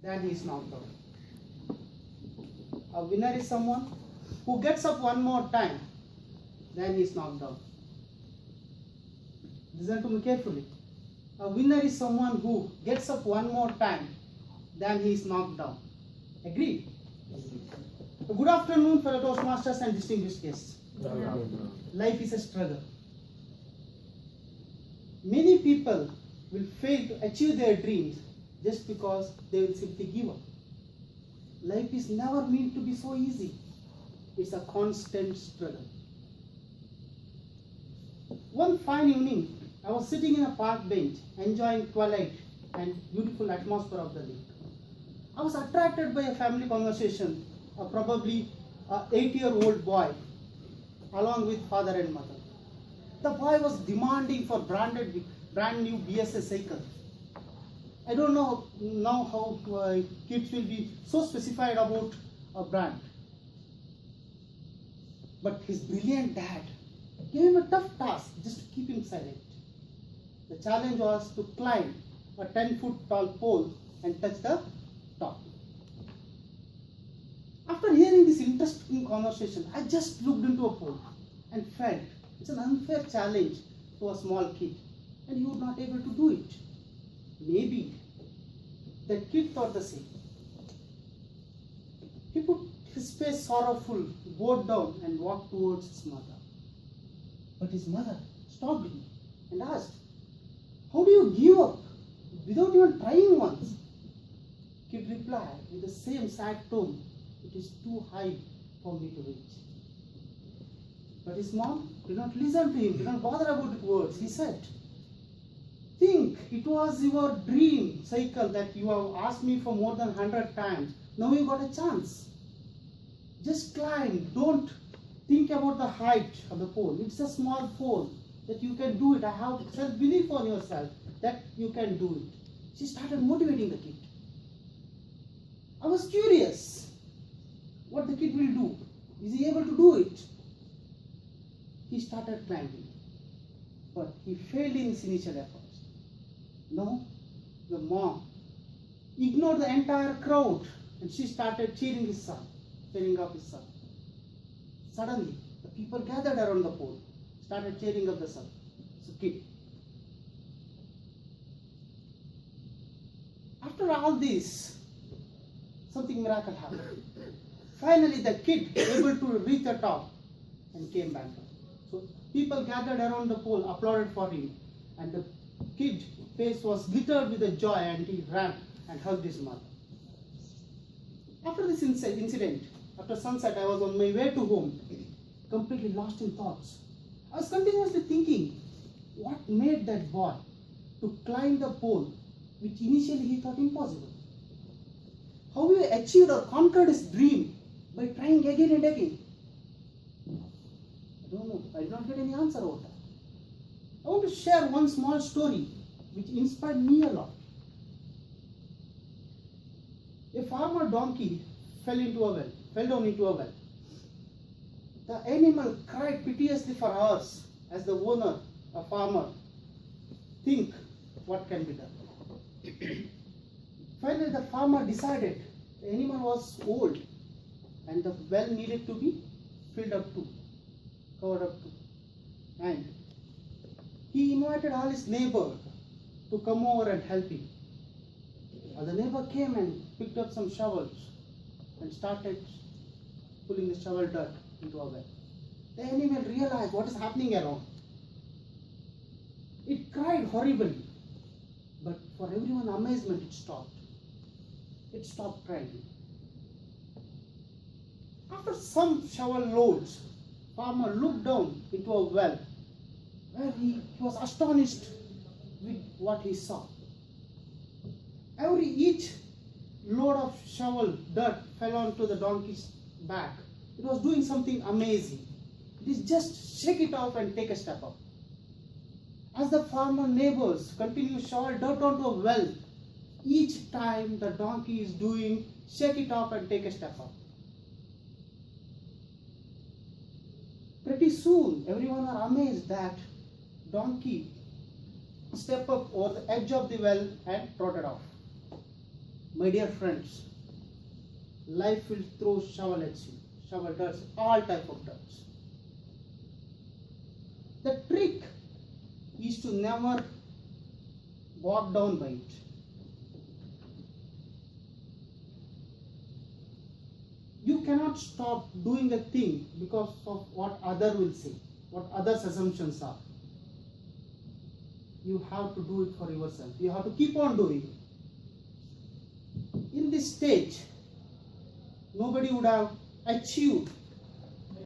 then he is knocked out. A winner is someone who gets up one more time, then he is knocked down. Listen to me carefully. A winner is someone who gets up one more time, then he is knocked down. Agreed? Good afternoon, fellow Toastmasters and distinguished guests. Life is a struggle. Many people will fail to achieve their dreams just because they will simply give up. Life is never meant to be so easy. It's a constant struggle. One fine evening, I was sitting in a park bench, enjoying twilight and beautiful atmosphere of the lake. I was attracted by a family conversation, probably an 8-year-old boy, along with father and mother. The boy was demanding for brand new BSS cycle. I don't know now how kids will be so specified about a brand. But his brilliant dad gave him a tough task just to keep him silent. The challenge was to climb a 10-foot tall pole and touch the top. After hearing this interesting conversation, I just looked into a pole and felt it's an unfair challenge to a small kid and he was not able to do it. Maybe the kid thought the same. He put his face sorrowful, bowed down and walked towards his mother. But his mother stopped him and asked, "How do you give up without even trying once?" Kid replied with the same sad tone, "It is too high for me to reach." But his mom did not listen to him, did not bother about his words. He said, "Think, it was your dream cycle that you have asked me for more than 100 times. Now you got a chance. Just climb. Don't think about the height of the pole. It's a small pole that you can do it. I have self-belief on yourself that you can do it." She started motivating the kid. I was curious what the kid will do. Is he able to do it? He started climbing, but he failed in his initial efforts. No, the mom ignored the entire crowd and she started cheering up his son. Suddenly, the people gathered around the pole, started cheering up the son. So kid. After all this, something miracle happened. Finally, the kid able to reach the top and came back down. So people gathered around the pole, applauded for him, and the kid's face was glittered with the joy, and he ran and hugged his mother. After this incident, after sunset, I was on my way to home, completely lost in thoughts. I was continuously thinking, what made that boy to climb the pole, which initially he thought impossible? How he achieved or conquered his dream by trying again and again? I don't know. I did not get any answer about that. I want to share one small story which inspired me a lot. A farmer donkey fell down into a well. The animal cried piteously for hours as the owner, a farmer, think what can be done. Finally, the farmer decided the animal was old and the well needed to be filled up too, covered up too. And he invited all his neighbors to come over and help him. The neighbor came and picked up some shovels and started pulling the shovel dirt into a well. The animal realized what is happening around. It cried horribly, but for everyone's amazement, it stopped. It stopped crying. After some shovel loads, farmer looked down into a well where he was astonished with what he saw. Each load of shovel dirt fell onto the donkey's back. It was doing something amazing. It is just shake it off and take a step up. As the farmer neighbors continue to shovel dirt onto a well, each time the donkey is doing shake it off and take a step up. Pretty soon, everyone are amazed that donkey stepped up over the edge of the well and trotted off. My dear friends, life will throw shovel at you, shovel darts, all type of darts. The trick is to never walk down by it. You cannot stop doing a thing because of what other will say, what others' assumptions are. You have to do it for yourself. You have to keep on doing it. In this stage, nobody would have achieved